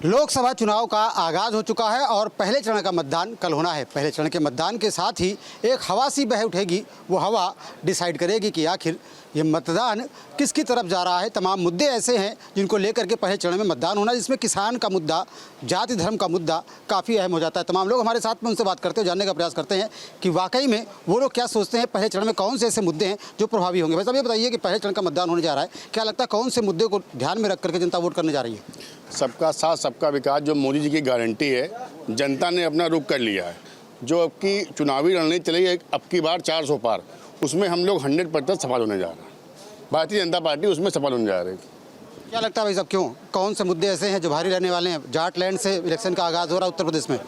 लोकसभा चुनाव का आगाज़ हो चुका है और पहले चरण का मतदान कल होना है। पहले चरण के मतदान के साथ ही एक हवा सी बह उठेगी। वो हवा डिसाइड करेगी कि आखिर ये मतदान किसकी तरफ जा रहा है। तमाम मुद्दे ऐसे हैं जिनको लेकर के पहले चरण में मतदान होना, जिसमें किसान का मुद्दा, जाति धर्म का मुद्दा काफ़ी अहम हो जाता है। तमाम लोग हमारे साथ में उनसे बात करते हैं, जानने का प्रयास करते हैं कि वाकई में वो लोग क्या सोचते हैं, पहले चरण में कौन से ऐसे मुद्दे हैं जो प्रभावी होंगे। भाई साहब, ये बताइए कि पहले चरण का मतदान होने जा रहा है, क्या लगता है कौन से मुद्दे को ध्यान में रख करके जनता वोट करने जा रही है? सबका साथ सबका विकास जो मोदी जी की गारंटी है, जनता ने अपना रुख कर लिया है। जो अब की चुनावी रणनीति चली है, अब की बार 400 पार, उसमें हम लोग 100% सफल होने जा रहे हैं। भारतीय जनता पार्टी उसमें सफल होने जा रही है। क्या लगता है भाई साहब, क्यों, कौन से मुद्दे ऐसे हैं जो भारी रहने वाले हैं? जाट लैंड से इलेक्शन का आगाज़ हो रहा है उत्तर प्रदेश में।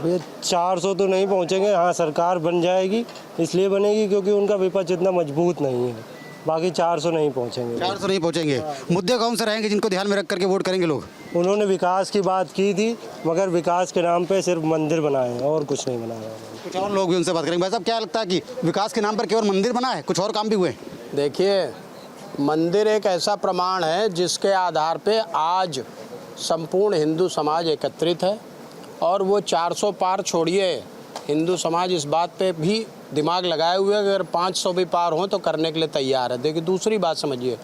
भैया 400 तो नहीं पहुंचेंगे। हाँ, सरकार बन जाएगी, इसलिए बनेगी क्योंकि उनका विपक्ष इतना मजबूत नहीं है। बाकी 400 नहीं पहुंचेंगे। 400 नहीं पहुंचेंगे। मुद्दे कौन से रहेंगे जिनको ध्यान में रख करके वोट करेंगे लोग? उन्होंने विकास की बात की थी, मगर विकास के नाम पे सिर्फ मंदिर बनाए हैं और कुछ नहीं बनाया। कुछ और लोग भी उनसे बात करेंगे। भाई साहब, क्या लगता है कि विकास के नाम पर केवल मंदिर बना है, कुछ और काम भी हुए? देखिए, मंदिर एक ऐसा प्रमाण है जिसके आधार पे आज संपूर्ण हिंदू समाज एकत्रित है, और वो 400 पार छोड़िए, हिंदू समाज इस बात पे भी दिमाग लगाए हुए अगर 500 भी पार हों तो करने के लिए तैयार है। देखिए, दूसरी बात समझिए,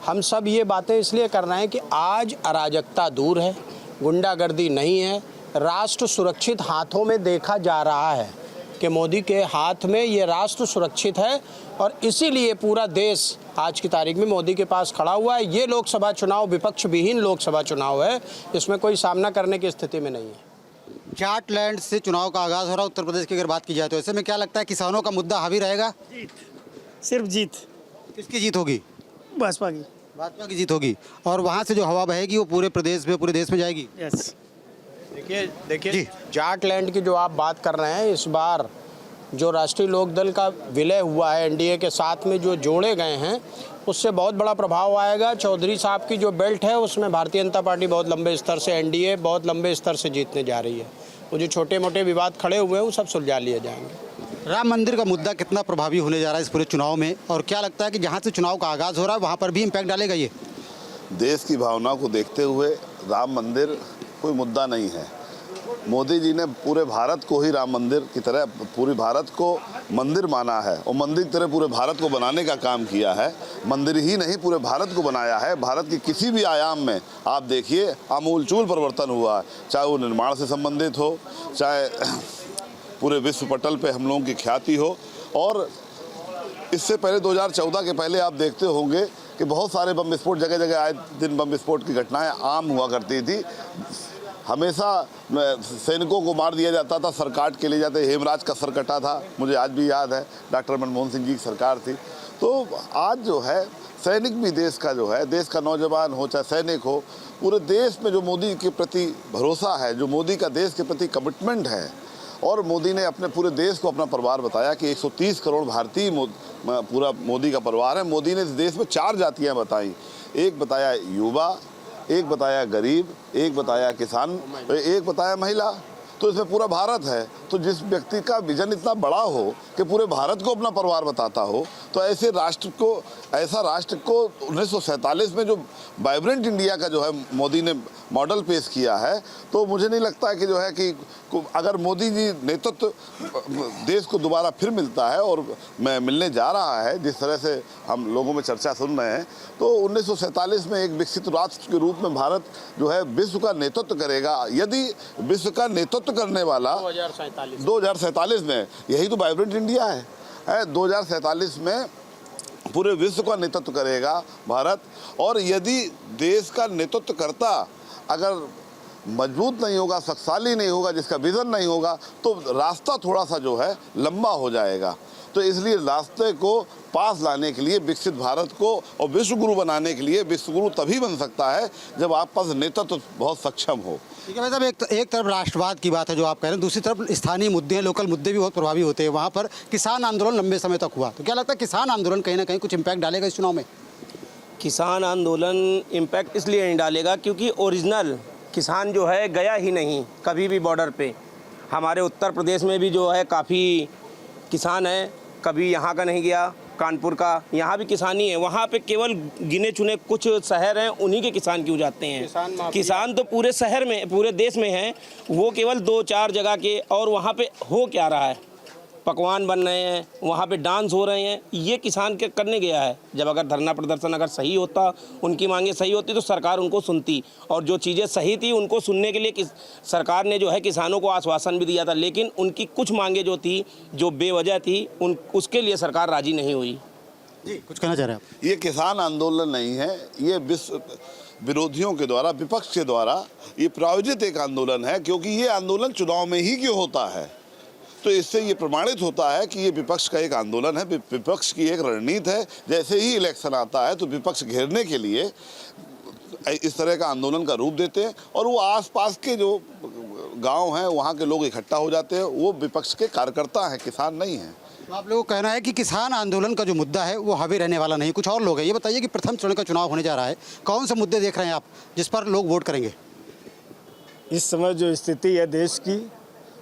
हम सब ये बातें इसलिए कर रहे हैं कि आज अराजकता दूर है, गुंडागर्दी नहीं है, राष्ट्र सुरक्षित हाथों में देखा जा रहा है कि मोदी के हाथ में ये राष्ट्र सुरक्षित है, और इसीलिए पूरा देश आज की तारीख में मोदी के पास खड़ा हुआ है। ये लोकसभा चुनाव विपक्ष विहीन लोकसभा चुनाव है, इसमें कोई सामना करने की स्थिति में नहीं है। जाट लैंड से चुनाव का आगाज़ हो रहा है उत्तर प्रदेश की अगर बात की जाए तो ऐसे में क्या लगता है किसानों का मुद्दा हावी रहेगा? जीत, सिर्फ जीत। किसकी जीत होगी? भाजपा की। भाजपा की जीत होगी। और वहाँ से जो हवा बहेगी वो पूरे प्रदेश में, पूरे देश में जाएगी। यस। देखिए जाट लैंड की जो आप बात कर रहे हैं, इस बार जो राष्ट्रीय लोकदल का विलय हुआ है एनडीए के साथ में, जो जोड़े गए हैं, उससे बहुत बड़ा प्रभाव आएगा। चौधरी साहब की जो बेल्ट है उसमें भारतीय जनता पार्टी बहुत लंबे स्तर से, एनडीए बहुत लंबे स्तर से जीतने जा रही है। वो जो छोटे मोटे विवाद खड़े हुए हैं वो सब सुलझा लिए जाएंगे। राम मंदिर का मुद्दा कितना प्रभावी होने जा रहा है इस पूरे चुनाव में, और क्या लगता है कि जहाँ से चुनाव का आगाज़ हो रहा है वहाँ पर भी इम्पैक्ट डालेगा ये? देश की भावना को देखते हुए राम मंदिर कोई मुद्दा नहीं है। मोदी जी ने पूरे भारत को ही राम मंदिर की तरह, पूरी भारत को मंदिर माना है और मंदिर की तरह पूरे भारत को बनाने का काम किया है। मंदिर ही नहीं, पूरे भारत को बनाया है। भारत के किसी भी आयाम में आप देखिए आमूलचूल परिवर्तन हुआ है, चाहे वो निर्माण से संबंधित हो, चाहे पूरे विश्व पटल पे हम लोगों की ख्याति हो। और इससे पहले 2014 के पहले आप देखते होंगे कि बहुत सारे बम विस्फोट, जगह जगह आए दिन बम विस्फोट की घटनाएं आम हुआ करती थी। हमेशा सैनिकों को मार दिया जाता था, सर काट के ले जाते। हेमराज का सर कटा था, मुझे आज भी याद है, डॉक्टर मनमोहन सिंह जी की सरकार थी। तो आज जो है सैनिक भी देश का, जो है देश का नौजवान हो चाहे सैनिक हो, पूरे देश में जो मोदी के प्रति भरोसा है, जो मोदी का देश के प्रति कमिटमेंट है, और मोदी ने अपने पूरे देश को अपना परिवार बताया कि 130 करोड़ भारतीय पूरा मोदी का परिवार है। मोदी ने इस देश में 4 जातियाँ बताई, एक बताया युवा, एक बताया गरीब, एक बताया किसान, एक बताया महिला। तो इसमें पूरा भारत है। तो जिस व्यक्ति का विजन इतना बड़ा हो कि पूरे भारत को अपना परिवार बताता हो, तो ऐसे राष्ट्र को 1947 में जो वाइब्रेंट इंडिया का जो है मोदी ने मॉडल पेश किया है, तो मुझे नहीं लगता है कि जो है कि अगर मोदी जी नेतृत्व देश को दोबारा फिर मिलता है, और मैं मिलने जा रहा है, जिस तरह से हम लोगों में चर्चा सुन रहे हैं, तो 1947 में एक विकसित राष्ट्र के रूप में भारत जो है विश्व का नेतृत्व करेगा। यदि विश्व का नेतृत्व करने वाला 2047 में, यही तो वाइब्रेंट इंडिया है 2047 में पूरे विश्व का नेतृत्व करेगा भारत। और यदि देश का नेतृत्व करता अगर मजबूत नहीं होगा, शक्तिशाली नहीं होगा, जिसका विजन नहीं होगा, तो रास्ता थोड़ा सा जो है लंबा हो जाएगा। तो इसलिए रास्ते को पास लाने के लिए, विकसित भारत को और विश्व गुरु बनाने के लिए, विश्व गुरु तभी बन सकता है जब आप पास नेतृत्व बहुत सक्षम हो। ठीक है भाई साहब, एक तरफ राष्ट्रवाद की बात है जो आप कह रहे हैं, दूसरी तरफ स्थानीय मुद्दे हैं, लोकल मुद्दे भी बहुत प्रभावी होते हैं। वहाँ पर किसान आंदोलन लंबे समय तक हुआ, तो क्या लगता है किसान आंदोलन कहीं ना कहीं कुछ इम्पैक्ट डालेगा इस चुनाव में? किसान आंदोलन इम्पैक्ट इसलिए नहीं डालेगा क्योंकि ओरिजिनल किसान जो है गया ही नहीं कभी भी बॉर्डर पे। हमारे उत्तर प्रदेश में भी जो है काफ़ी किसान है, कभी यहाँ का नहीं गया, कानपुर का, यहाँ भी किसानी है। वहाँ पे केवल गिने चुने कुछ शहर हैं, उन्हीं के किसान क्यों जाते हैं? किसान तो पूरे शहर में, पूरे देश में हैं, वो केवल 2-4 जगह के। और वहाँ पे हो क्या रहा है? पकवान बन रहे हैं, वहाँ पे डांस हो रहे हैं, ये किसान के करने गया है। जब अगर धरना प्रदर्शन अगर सही होता, उनकी मांगे सही होती, तो सरकार उनको सुनती। और जो चीज़ें सही थी उनको सुनने के लिए सरकार ने जो है किसानों को आश्वासन भी दिया था, लेकिन उनकी कुछ मांगे जो थी, जो बेवजह थी, उसके लिए सरकार राजी नहीं हुई। जी, कुछ कहना चाह रहे हैं आप? ये किसान आंदोलन नहीं है, ये विरोधियों के द्वारा, विपक्ष के द्वारा ये प्रायोजित एक आंदोलन है, क्योंकि ये आंदोलन चुनाव में ही क्यों होता है। तो इससे ये प्रमाणित होता है कि ये विपक्ष का एक आंदोलन है, विपक्ष की एक रणनीति है। जैसे ही इलेक्शन आता है तो विपक्ष घेरने के लिए इस तरह का आंदोलन का रूप देते हैं, और वो आसपास के जो गांव हैं वहाँ के लोग इकट्ठा हो जाते हैं। वो विपक्ष के कार्यकर्ता हैं, किसान नहीं हैं। तो आप लोगों का कहना है कि किसान आंदोलन का जो मुद्दा है वो हावी रहने वाला नहीं। कुछ और लोग हैं, ये बताइए कि प्रथम चरण का चुनाव होने जा रहा है, कौन से मुद्दे देख रहे हैं आप जिस पर लोग वोट करेंगे? इस समय जो स्थिति है देश की,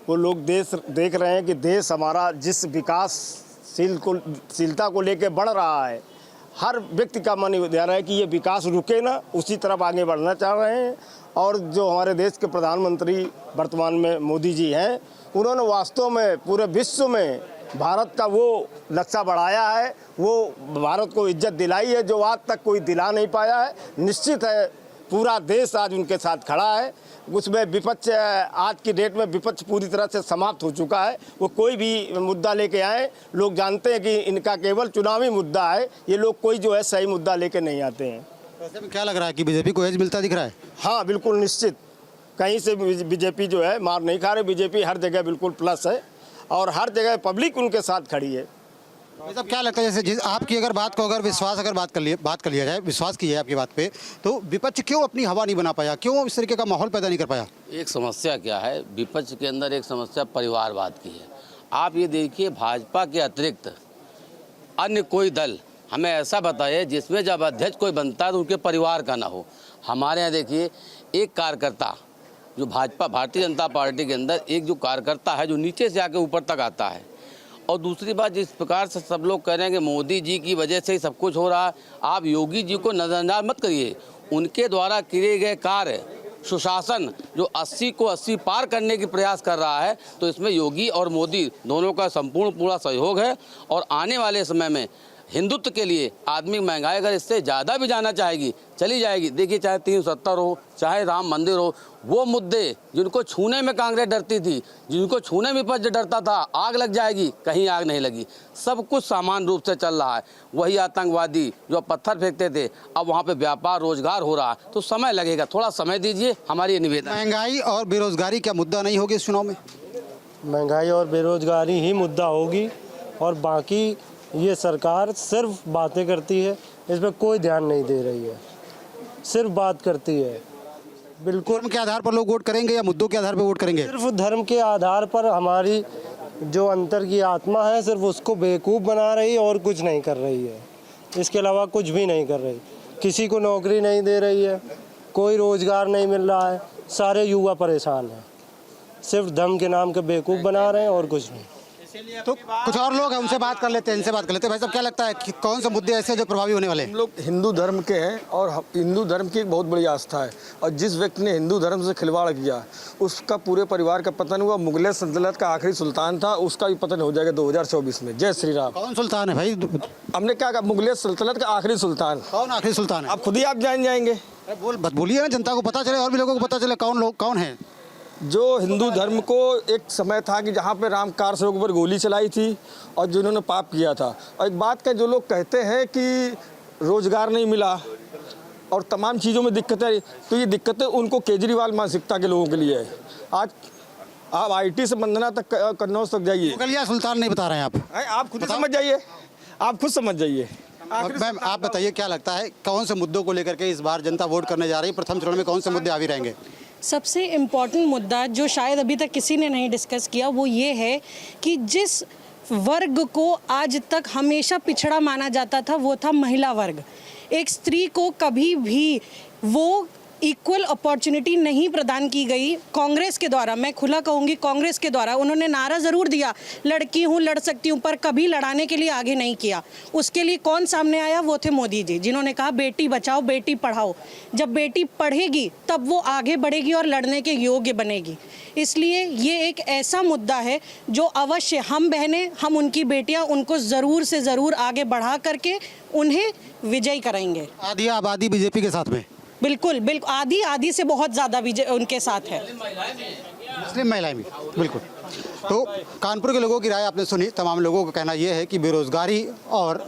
वो लोग देख रहे हैं कि देश हमारा जिस विकासशीलता को लेकर बढ़ रहा है, हर व्यक्ति का मन जा रहा है कि ये विकास रुके ना, उसी तरफ आगे बढ़ना चाह रहे हैं। और जो हमारे देश के प्रधानमंत्री वर्तमान में मोदी जी हैं, उन्होंने वास्तव में पूरे विश्व में भारत का वो नक्शा बढ़ाया है, वो भारत को इज्जत दिलाई है जो आज तक कोई दिला नहीं पाया है। निश्चित है पूरा देश आज उनके साथ खड़ा है। उसमें विपक्ष, आज की डेट में विपक्ष पूरी तरह से समाप्त हो चुका है। वो कोई भी मुद्दा लेके आए, लोग जानते हैं कि इनका केवल चुनावी मुद्दा है, ये लोग कोई जो है सही मुद्दा लेके नहीं आते हैं। ऐसे में क्या लग रहा है कि बीजेपी को एज मिलता दिख रहा है? हाँ बिल्कुल निश्चित, कहीं से बीजेपी जो है मार नहीं खा रही। बीजेपी हर जगह बिल्कुल प्लस है और हर जगह पब्लिक उनके साथ खड़ी है। ये सब क्या लगता है, जैसे आपकी अगर बात को अगर बात कर लिया जाए, विश्वास की है आपकी बात पे, तो विपक्ष क्यों अपनी हवा नहीं बना पाया, क्यों इस तरीके का माहौल पैदा नहीं कर पाया? एक समस्या क्या है, विपक्ष के अंदर एक समस्या परिवारवाद की है। आप ये देखिए, भाजपा के अतिरिक्त अन्य कोई दल हमें ऐसा बताए जिसमें जब अध्यक्ष कोई बनता है तो उनके परिवार का ना हो। हमारे यहाँ देखिए, एक कार्यकर्ता जो भारतीय जनता पार्टी के अंदर एक जो कार्यकर्ता है जो नीचे से आके ऊपर तक आता है। और दूसरी बात, जिस प्रकार से सब लोग कह रहे हैं कि मोदी जी की वजह से ही सब कुछ हो रहा है, आप योगी जी को नजरअंदाज मत करिए। उनके द्वारा किए गए कार्य, सुशासन जो 80 को 80 पार करने की प्रयास कर रहा है, तो इसमें योगी और मोदी दोनों का संपूर्ण पूरा सहयोग है। और आने वाले समय में हिंदुत्व के लिए आदमी महंगाई अगर इससे ज़्यादा भी जाना चाहेगी, चली जाएगी। देखिए, चाहे 370 हो, चाहे राम मंदिर हो, वो मुद्दे जिनको छूने में कांग्रेस डरती थी, जिनको छूने में विपक्ष डरता था, आग लग जाएगी, कहीं आग नहीं लगी। सब कुछ समान रूप से चल रहा है। वही आतंकवादी जो पत्थर फेंकते थे, अब वहाँ पे व्यापार रोजगार हो रहा है। तो समय लगेगा, थोड़ा समय दीजिए, हमारी ये निवेदन। महंगाई और बेरोजगारी क्या मुद्दा नहीं होगी इस चुनाव में? महंगाई और बेरोजगारी ही मुद्दा होगी, और बाकी ये सरकार सिर्फ बातें करती है, इस पर कोई ध्यान नहीं दे रही है, सिर्फ बात करती है। बिल्कुल। धर्म के आधार पर लोग वोट करेंगे या मुद्दों के आधार पर वोट करेंगे? सिर्फ धर्म के आधार पर हमारी जो अंतर की आत्मा है, सिर्फ उसको बेवकूफ़ बना रही है और कुछ नहीं कर रही है। इसके अलावा कुछ भी नहीं कर रही। किसी को नौकरी नहीं दे रही है, कोई रोज़गार नहीं मिल रहा है, सारे युवा परेशान हैं। सिर्फ धर्म के नाम के बेवकूफ़ बना रहे हैं और कुछ नहीं। तो कुछ और लोग हैं, उनसे बात कर लेते हैं, इनसे बात कर लेते हैं। भाई साहब, क्या लगता है कि कौन से मुद्दे ऐसे जो प्रभावी होने वाले हैं? हम लोग हिंदू धर्म के हैं और हिंदू धर्म की एक बहुत बड़ी आस्था है, और जिस व्यक्ति ने हिंदू धर्म से खिलवाड़ किया, उसका पूरे परिवार का पतन हुआ। मुगल सल्तनत का आखिरी सुल्तान था, उसका भी पतन हो जाएगा 2024 में। जय श्री राम। कौन सुल्तान है भाई? हमने क्या कहा, मुगल सल्तनत का आखिरी सुल्तान। कौन आखिरी सुल्तान है? आप खुद ही आप जान जाएंगे। बोलिए ना, जनता को पता चले और भी लोगों को पता चले कौन है। जो हिंदू धर्म को एक समय था कि जहाँ पे राम कार सेवक पर गोली चलाई थी और जिन्होंने पाप किया था। और एक बात का, जो लोग कहते हैं कि रोजगार नहीं मिला और तमाम चीज़ों में दिक्कतें, तो ये दिक्कतें उनको केजरीवाल मानसिकता के लोगों के लिए है। आज आप IT से बंदना तक, कन्नौज तक जाइए, मुगलिया सुल्तान नहीं बता रहे हैं आप खुद समझ जाइए, आप खुद समझ जाइए। मैम, आप बताइए, क्या लगता है कौन से मुद्दों को लेकर के इस बार जनता वोट करने जा रही है? प्रथम चरण में कौन से मुद्दे हावी रहेंगे? सबसे इम्पॉर्टेंट मुद्दा जो शायद अभी तक किसी ने नहीं डिस्कस किया, वो ये है कि जिस वर्ग को आज तक हमेशा पिछड़ा माना जाता था, वो था महिला वर्ग। एक स्त्री को कभी भी वो इक्वल अपॉर्चुनिटी नहीं प्रदान की गई कांग्रेस के द्वारा। मैं खुला कहूँगी कांग्रेस के द्वारा। उन्होंने नारा ज़रूर दिया लड़की हूँ, लड़ सकती हूँ, पर कभी लड़ाने के लिए आगे नहीं किया। उसके लिए कौन सामने आया? वो थे मोदी जी, जिन्होंने कहा बेटी बचाओ बेटी पढ़ाओ। जब बेटी पढ़ेगी तब वो आगे बढ़ेगी और लड़ने के योग्य बनेगी। इसलिए ये एक ऐसा मुद्दा है जो अवश्य हम बहनें, हम उनकी बेटियां, उनको ज़रूर से ज़रूर आगे बढ़ा करके उन्हें विजयी कराएंगे। आधी आबादी बीजेपी के साथ में, बिल्कुल बिल्कुल, आधी से बहुत ज़्यादा विजय उनके साथ है। मुस्लिम महिलाएं भी, बिल्कुल। तो कानपुर के लोगों की राय आपने सुनी। तमाम लोगों का कहना यह है कि बेरोजगारी और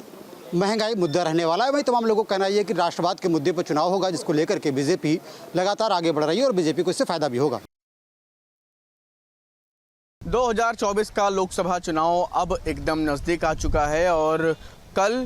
महंगाई मुद्दा रहने वाला है। वहीं तमाम लोगों का कहना यह है कि राष्ट्रवाद के मुद्दे पर चुनाव होगा, जिसको लेकर के बीजेपी लगातार आगे बढ़ रही है और बीजेपी को इससे फायदा भी होगा। 2024 का लोकसभा चुनाव अब एकदम नज़दीक आ चुका है और कल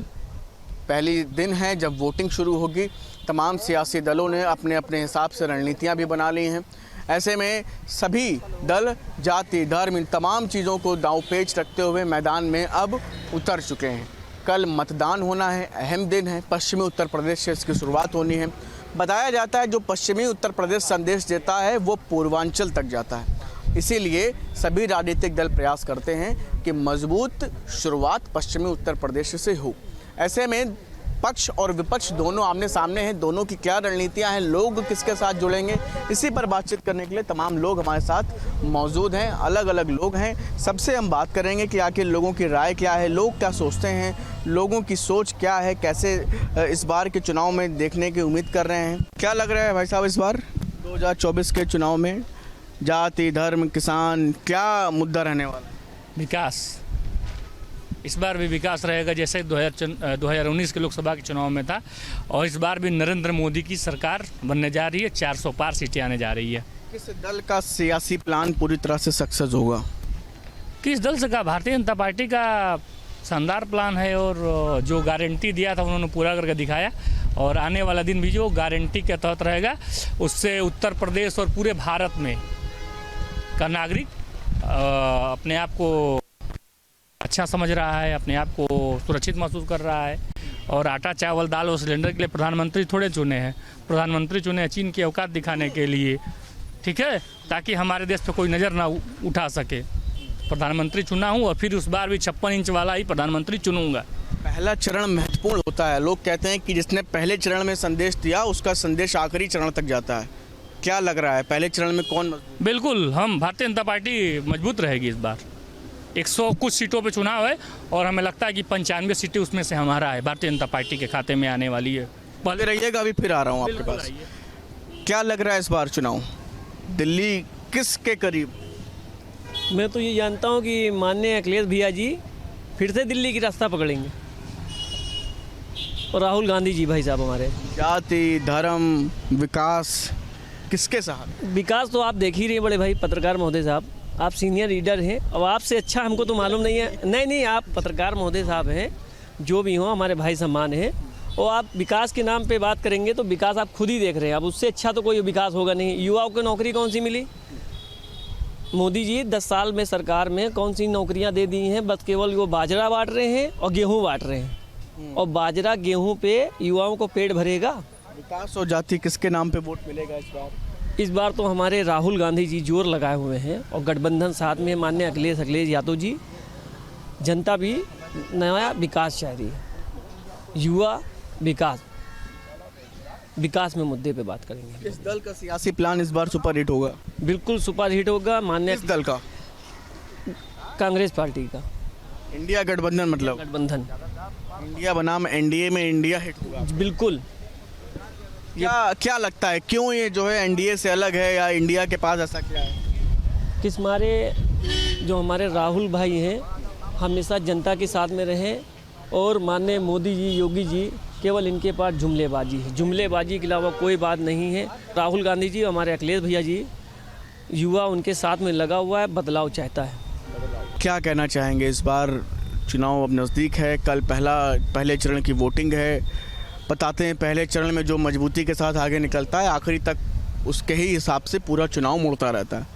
पहली दिन है जब वोटिंग शुरू होगी। तमाम सियासी दलों ने अपने अपने हिसाब से रणनीतियां भी बना ली हैं। ऐसे में सभी दल जाति, धर्म, इन तमाम चीज़ों को दांवपेच रखते हुए मैदान में अब उतर चुके हैं। कल मतदान होना है, अहम दिन है। पश्चिमी उत्तर प्रदेश से इसकी शुरुआत होनी है। बताया जाता है जो पश्चिमी उत्तर प्रदेश संदेश देता है वो पूर्वांचल तक जाता है। इसीलिए सभी राजनीतिक दल प्रयास करते हैं कि मजबूत शुरुआत पश्चिमी उत्तर प्रदेश से हो। ऐसे में पक्ष और विपक्ष दोनों आमने सामने हैं। दोनों की क्या रणनीतियां हैं, लोग किसके साथ जुड़ेंगे, इसी पर बातचीत करने के लिए तमाम लोग हमारे साथ मौजूद हैं। अलग अलग लोग हैं। सबसे हम बात करेंगे कि आखिर लोगों की राय क्या है, लोग क्या सोचते हैं, लोगों की सोच क्या है, कैसे इस बार के चुनाव में देखने की उम्मीद कर रहे हैं। क्या लग रहा है भाई साहब इस बार 2024 के चुनाव में जाति, धर्म, किसान, क्या मुद्दा रहने वाला? विकास। इस बार भी विकास रहेगा जैसे 2019 के लोकसभा के चुनाव में था, और इस बार भी नरेंद्र मोदी की सरकार बनने जा रही है। 400 पार सीटें आने जा रही है। किस दल का सियासी प्लान पूरी तरह से सक्सेस होगा? किस दल से का? भारतीय जनता पार्टी का शानदार प्लान है और जो गारंटी दिया था उन्होंने पूरा करके दिखाया। और आने वाला दिन भी जो गारंटी के तहत रहेगा उससे उत्तर प्रदेश और पूरे भारत में का नागरिक अपने आप को अच्छा समझ रहा है, अपने आप को सुरक्षित महसूस कर रहा है। और आटा, चावल, दाल और सिलेंडर के लिए प्रधानमंत्री थोड़े चुने हैं। प्रधानमंत्री चुने चीन की औकात दिखाने के लिए, ठीक है, ताकि हमारे देश पे कोई नज़र ना उठा सके। प्रधानमंत्री चुना हूँ और फिर उस बार भी 56 इंच वाला ही प्रधानमंत्री चुनूंगा। पहला चरण महत्वपूर्ण होता है। लोग कहते हैं कि जिसने पहले चरण में संदेश दिया उसका संदेश आखिरी चरण तक जाता है। क्या लग रहा है पहले चरण में कौन मजबूत? बिल्कुल, हम भारतीय जनता पार्टी मजबूत रहेगी। इस बार 100 कुछ सीटों पे चुनाव है और हमें लगता है कि 95 सीटें उसमें से हमारा है, भारतीय जनता पार्टी के खाते में आने वाली है। पहले रहिएगा, अभी फिर आ रहा हूँ आपके पास। क्या लग रहा है इस बार चुनाव दिल्ली किसके करीब? मैं तो ये जानता हूँ कि माननीय अखिलेश भैया जी फिर से दिल्ली की रास्ता पकड़ेंगे और राहुल गांधी जी भाई साहब हमारे। जाति, धर्म, विकास किसके साथ? विकास तो आप देख ही रहे हैं बड़े भाई पत्रकार महोदय साहब, आप सीनियर लीडर हैं। अब आपसे अच्छा हमको तो मालूम नहीं है। नहीं, आप पत्रकार महोदय साहब हैं, जो भी हो हमारे भाई सम्मान हैं। और आप विकास के नाम पे बात करेंगे तो विकास आप खुद ही देख रहे हैं। अब उससे अच्छा तो कोई विकास होगा नहीं। युवाओं को नौकरी कौन सी मिली? मोदी जी 10 साल में सरकार में कौन सी नौकरियां दे दी हैं? बस केवल वो बाजरा बांट रहे हैं और गेहूँ बांट रहे हैं। और बाजरा गेहूँ पे युवाओं को पेट भरेगा? विकास और जाति किसके नाम पे वोट मिलेगा इस बार? इस बार तो हमारे राहुल गांधी जी जोर लगाए हुए हैं और गठबंधन साथ में माननीय अखिलेश यादव जी। जनता भी नया विकास चाह रही है। युवा विकास में मुद्दे पे बात करेंगे। इस दल का सियासी प्लान इस बार सुपर हिट होगा? बिल्कुल सुपर हिट होगा। माननीय इस दल का? कांग्रेस पार्टी का। इंडिया गठबंधन मतलब? गठबंधन। इंडिया बनाम एनडीए में इंडिया हिट होगा? बिल्कुल। क्या लगता है क्यों ये जो है एनडीए से अलग है, या इंडिया के पास ऐसा क्या है? किस मारे जो हमारे राहुल भाई हैं हमेशा जनता के साथ में रहे और माननीय मोदी जी, योगी जी, केवल इनके पास जुमलेबाजी है। जुमलेबाजी के अलावा कोई बात नहीं है। राहुल गांधी जी, हमारे अखिलेश भैया जी, युवा उनके साथ में लगा हुआ है, बदलाव चाहता है। क्या कहना चाहेंगे? इस बार चुनाव अब नज़दीक है, कल पहले चरण की वोटिंग है। बताते हैं पहले चरण में जो मजबूती के साथ आगे निकलता है आखिरी तक उसके ही हिसाब से पूरा चुनाव मुड़ता रहता है।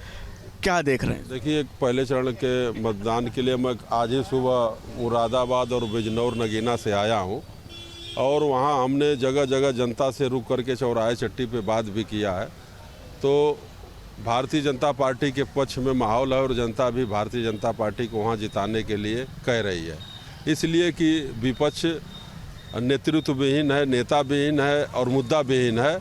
क्या देख रहे हैं? देखिए, पहले चरण के मतदान के लिए मैं आज ही सुबह मुरादाबाद और बिजनौर नगीना से आया हूँ। और वहाँ हमने जगह जगह जनता से रुक करके चौराहे चट्टी पे बात भी किया है। तो भारतीय जनता पार्टी के पक्ष में माहौल है और जनता भी भारतीय जनता पार्टी को वहाँ जिताने के लिए कह रही है, इसलिए कि विपक्ष नेतृत्व विहीन है, नेता विहीन है और मुद्दा विहीन है।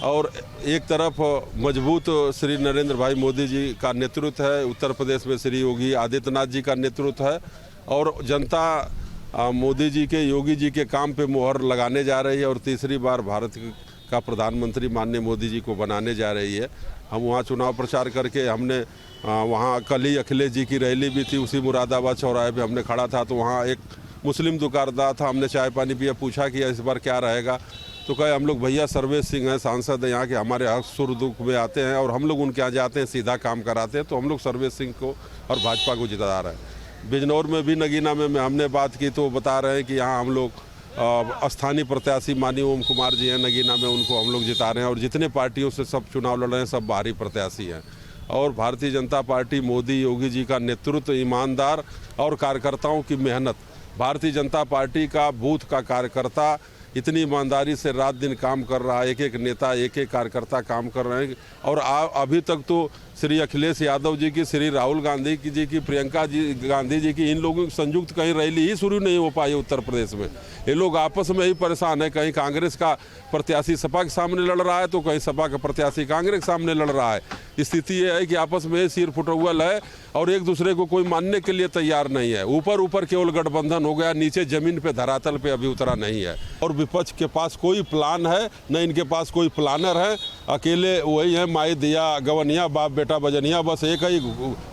और एक तरफ मजबूत श्री नरेंद्र भाई मोदी जी का नेतृत्व है, उत्तर प्रदेश में श्री योगी आदित्यनाथ जी का नेतृत्व है और जनता मोदी जी के, योगी जी के काम पे मुहर लगाने जा रही है और तीसरी बार भारत का प्रधानमंत्री माननीय मोदी जी को बनाने जा रही है। हम वहाँ चुनाव प्रचार करके हमने वहाँ कल ही अखिलेश जी की रैली भी थी, उसी मुरादाबाद चौराहे पे हमने खड़ा था। तो वहाँ एक मुस्लिम दुकानदार था, हमने चाय पानी पिया, पूछा कि इस बार क्या रहेगा, तो कहे हम लोग भैया सर्वेश सिंह हैं, सांसद हैं यहाँ के, हमारे हक सुर दुख में आते हैं और हम लोग उनके यहाँ जाते हैं, सीधा काम कराते हैं, तो हम लोग सर्वेश सिंह को और भाजपा को जिता रहे हैं। बिजनौर में भी नगीना में हमने बात की तो बता रहे हैं कि यहाँ हम लोग स्थानीय प्रत्याशी माननीय ओम कुमार जी हैं नगीना में, उनको हम लोग जिता रहे हैं और जितने पार्टियों से सब चुनाव लड़ रहे हैं सब बाहरी प्रत्याशी हैं। और भारतीय जनता पार्टी मोदी योगी जी का नेतृत्व, ईमानदार और कार्यकर्ताओं की मेहनत, भारतीय जनता पार्टी का बूथ का कार्यकर्ता इतनी ईमानदारी से रात दिन काम कर रहा है, एक एक नेता एक एक कार्यकर्ता काम कर रहे हैं। और अभी तक तो श्री अखिलेश यादव जी की, श्री राहुल गांधी जी की, प्रियंका गांधी जी की, इन लोगों की संयुक्त कहीं रैली ही शुरू नहीं हो पाई उत्तर प्रदेश में। ये लोग आपस में ही परेशान है, कहीं कांग्रेस का प्रत्याशी सपा के सामने लड़ रहा है तो कहीं सपा का प्रत्याशी कांग्रेस के सामने लड़ रहा है। स्थिति ये है कि आपस में सिर फुटौल है और एक दूसरे को कोई मानने के लिए तैयार नहीं है। ऊपर केवल गठबंधन हो गया, नीचे जमीन पे धरातल पे अभी उतरा नहीं है। और विपक्ष के पास कोई प्लान है न, इनके पास कोई प्लानर है, अकेले वही है माई दिया गवनिया बाप बेटा बजनिया, बस एक ही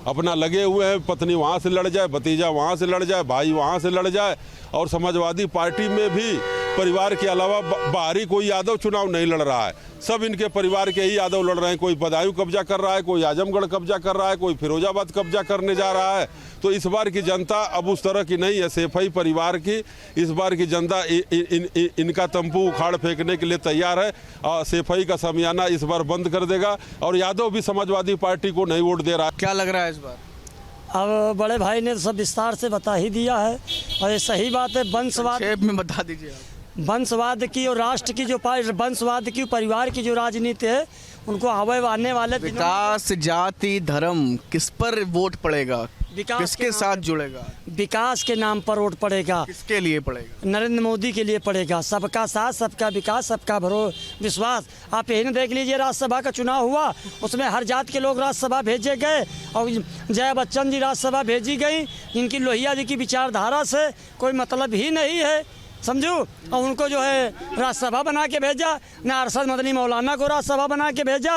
अपना लगे हुए हैं। पत्नी वहाँ से लड़ जाए, भतीजा वहाँ से लड़ जाए, भाई वहाँ से लड़ जाए। और समाजवादी पार्टी में भी परिवार के अलावा बाहरी कोई यादव चुनाव नहीं लड़ रहा है, सब इनके परिवार के ही यादव लड़ रहे हैं। कोई बदायूं कब्जा कर रहा है, कोई आजमगढ़ कब्जा कर रहा है, कोई फिरोजाबाद कब्जा करने जा रहा है। तो इस बार की जनता अब उस तरह की नहीं है सेफई परिवार की। इस बार की जनता इनका तंबू उखाड़ फेंकने के लिए तैयार है और सेफई का समियाना इस बार बंद कर देगा। और यादव भी समाजवादी पार्टी को नहीं वोट दे रहा है। क्या लग रहा है इस बार? अब बड़े भाई ने सब विस्तार से बता ही दिया है और ये सही बात है। वंशवाद में बता दीजिए आप। वंशवाद की और राष्ट्र की जो वंशवाद की, परिवार की जो राजनीति है, उनको आने वाले विकास, जाति, धर्म, किस पर वोट पड़ेगा, किसके साथ जुड़ेगा? विकास के नाम पर वोट पड़ेगा। किसके लिए पड़ेगा? नरेंद्र मोदी के लिए पड़ेगा। सबका साथ, सबका विकास, सबका विश्वास। आप यही न देख लीजिए, राज्यसभा का चुनाव हुआ, उसमें हर जात के लोग राज्यसभा भेजे गए और जया बच्चन जी राज्यसभा भेजी गई। इनकी लोहिया जी की विचारधारा से कोई मतलब ही नहीं है, समझो। और उनको जो है राज्यसभा बना के भेजा, ना अरशद मदनी मौलाना को राज्यसभा बना के भेजा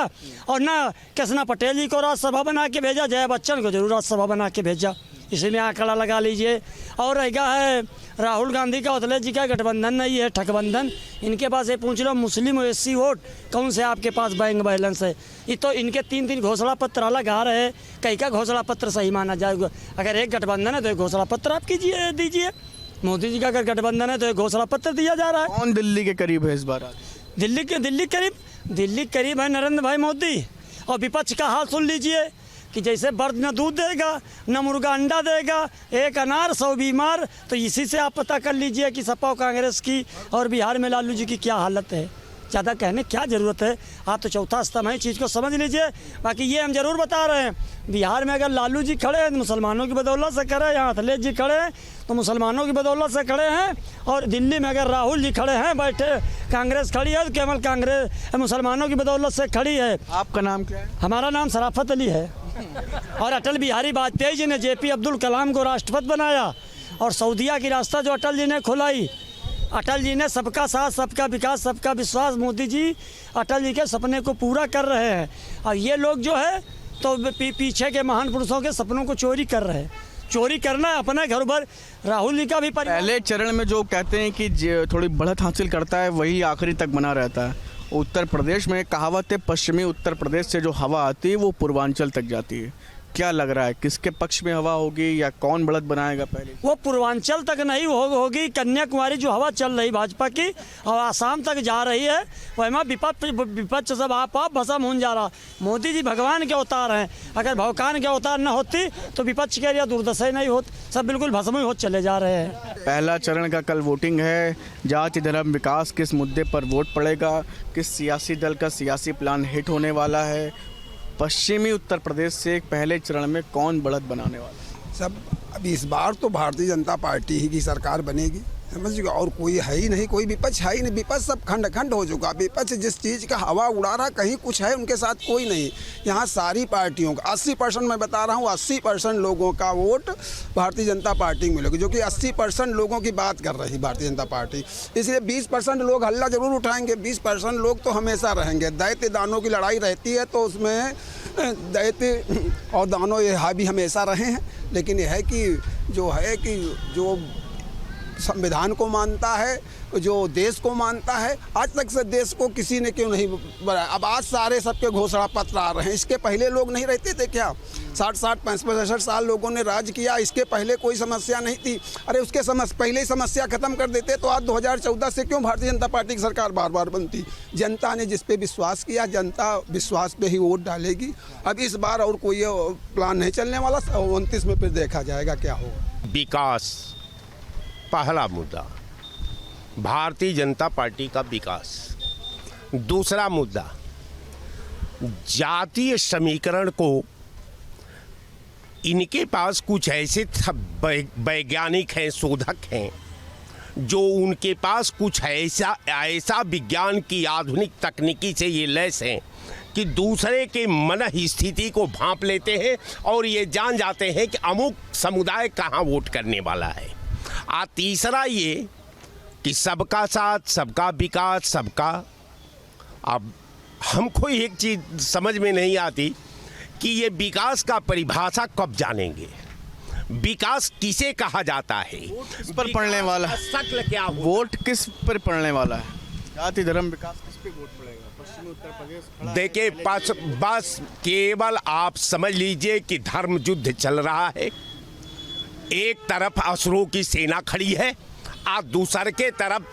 और ना कृष्णा पटेल जी को राज्यसभा बना के भेजा, जया बच्चन को जरूर राज्यसभा बना के भेजा। इसी में आंकड़ा लगा लीजिए। और रहेगा है राहुल गांधी का, अखिलेश जी का गठबंधन नहीं है, ठगबंधन। इनके पास ये पूछ लो मुस्लिम और एससी वोट कौन से आपके पास बैंक बैलेंस है? ये तो इनके 3 घोषणा पत्र अलग आ रहे हैं, कहीं का घोषणा पत्र सही माना जाएगा? अगर एक गठबंधन है तो एक घोषणा पत्र आप दीजिए। मोदी जी का अगर गठबंधन है तो एक घोषणा पत्र दिया जा रहा है। कौन दिल्ली के करीब है इस बार? दिल्ली करीब है नरेंद्र भाई मोदी। और विपक्ष का हाल सुन लीजिए कि जैसे बर्द न दूध देगा न मुर्गा अंडा देगा, एक अनार 100 बीमार। तो इसी से आप पता कर लीजिए कि सपा और कांग्रेस की और बिहार में लालू जी की क्या हालत है। ज़्यादा कहने क्या ज़रूरत है, आप तो चौथा स्तंभ है, चीज़ को समझ लीजिए। बाकी ये हम ज़रूर बता रहे हैं, बिहार में अगर लालू जी खड़े हैं तो मुसलमानों की बदौलत से खड़े हैं, यहाँ अखिलेश जी खड़े हैं तो मुसलमानों की बदौलत से खड़े हैं, और दिल्ली में अगर राहुल जी खड़े हैं बैठे, कांग्रेस खड़ी है तो केवल कांग्रेस मुसलमानों की बदौलत से खड़ी है। आपका नाम क्या है? हमारा नाम शराफत अली है। और अटल बिहारी वाजपेयी जी ने JP अब्दुल कलाम को राष्ट्रपति बनाया, और सऊदीया की रास्ता जो अटल जी ने खुलाई, अटल जी ने सबका साथ, सबका विकास, सबका विश्वास, मोदी जी अटल जी के सपने को पूरा कर रहे हैं। और ये लोग जो है तो पीछे के महान पुरुषों के सपनों को चोरी कर रहे हैं। चोरी करना है अपने घर पर। राहुल जी का भी पहले चरण में जो कहते हैं कि थोड़ी बढ़त हासिल करता है वही आखिरी तक बना रहता है। उत्तर प्रदेश में कहावत है, पश्चिमी उत्तर प्रदेश से जो हवा आती है वो पूर्वांचल तक जाती है। क्या लग रहा है, किसके पक्ष में हवा होगी या कौन बढ़त बनाएगा पहले? वो पूर्वांचल तक नहीं होगी, कन्याकुमारी जो हवा चल रही भाजपा की और आसाम तक जा रही है, वहाँ विपक्ष सब आप भस्म हो जा रहा। मोदी जी भगवान के अवतार हैं, अगर भगवान के अवतार न होती तो विपक्ष के लिए दुर्दशा ही नहीं होती, सब बिल्कुल भस्म ही होते चले जा रहे हैं। पहला चरण का कल वोटिंग है। जाति धर्म विकास किस मुद्दे पर वोट पड़ेगा, किस सियासी दल का सियासी प्लान हिट होने वाला है, पश्चिमी उत्तर प्रदेश से पहले चरण में कौन बढ़त बनाने वाला है? सब अब इस बार तो भारतीय जनता पार्टी ही की सरकार बनेगी, समझ गए, और कोई है ही नहीं, कोई विपक्ष है ही नहीं। विपक्ष सब खंड खंड हो चुका। विपक्ष जिस चीज़ का हवा उड़ा रहा, कहीं कुछ है उनके साथ कोई नहीं। यहाँ सारी पार्टियों का 80% मैं बता रहा हूँ, 80% लोगों का वोट भारतीय जनता पार्टी में मिलेगा, जो कि 80% लोगों की बात कर रही भारतीय जनता पार्टी। इसलिए 20% लोग हल्ला जरूर उठाएंगे, 20% लोग तो हमेशा रहेंगे। दैत्य दानों की लड़ाई रहती है तो उसमें दैत्य और दानों ये हावी हमेशा रहे हैं। लेकिन यह है कि जो संविधान को मानता है, जो देश को मानता है, आज तक से देश को किसी ने क्यों नहीं बनाया। अब आज सारे सबके घोषणा पत्र आ रहे हैं। इसके पहले लोग नहीं रहते थे क्या? 60-60, 65 साल लोगों ने राज किया, इसके पहले कोई समस्या नहीं थी। अरे उसके पहले ही समस्या खत्म कर देते तो आज 2014 से क्यों भारतीय जनता पार्टी की सरकार बार बार बनती? जनता ने जिस पे विश्वास किया, जनता विश्वास पे ही वोट डालेगी। अब इस बार और कोई प्लान नहीं चलने वाला। 29 में फिर देखा जाएगा क्या होगा। विकास पहला मुद्दा, भारतीय जनता पार्टी का विकास। दूसरा मुद्दा, जातीय समीकरण को इनके पास कुछ ऐसे वैज्ञानिक हैं, शोधक हैं, जो उनके पास कुछ ऐसा विज्ञान की आधुनिक तकनीकी से ये लैस हैं कि दूसरे के मन स्थिति को भांप लेते हैं और ये जान जाते हैं कि अमुक समुदाय कहाँ वोट करने वाला है। तीसरा ये कि सबका साथ, सबका विकास, सबका। अब हमको एक चीज़ समझ में नहीं आती कि ये विकास का परिभाषा कब जानेंगे। विकास किसे कहा जाता है? किस पर पड़ने वाला है? शक्ल क्या हो? वोट किस पर पड़ने वाला है? जाति धर्म विकास किस पे वोट पड़ेगा? पश्चिमी उत्तर प्रदेश देखिए, बस केवल आप समझ लीजिए कि धर्म युद्ध चल रहा है। एक तरफ असुरों की सेना खड़ी है और दूसरे के तरफ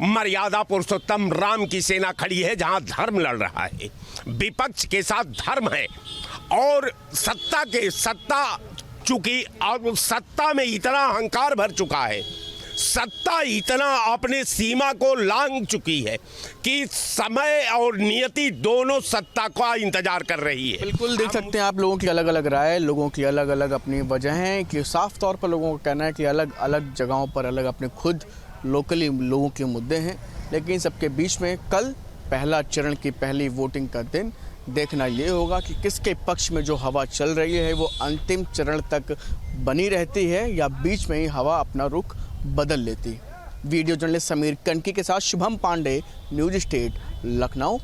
मर्यादा पुरुषोत्तम राम की सेना खड़ी है, जहां धर्म लड़ रहा है। विपक्ष के साथ धर्म है और सत्ता चूंकि और सत्ता में इतना अहंकार भर चुका है, सत्ता इतना अपने सीमा को लांघ चुकी है कि समय और नियति दोनों सत्ता का इंतजार कर रही है। बिल्कुल देख सकते हैं आप, लोगों की अलग अलग राय, लोगों की अलग अलग अपनी वजह हैं कि साफ तौर पर लोगों का कहना है कि अलग अलग जगहों पर अलग अपने खुद लोकली लोगों के मुद्दे हैं। लेकिन सबके बीच में कल पहला चरण की पहली वोटिंग का दिन, देखना ये होगा कि किसके पक्ष में जो हवा चल रही है वो अंतिम चरण तक बनी रहती है या बीच में ही हवा अपना रुख बदल लेती। वीडियो जर्नलिस्ट समीर कनकी के साथ शुभम पांडे, न्यूज स्टेट, लखनऊ।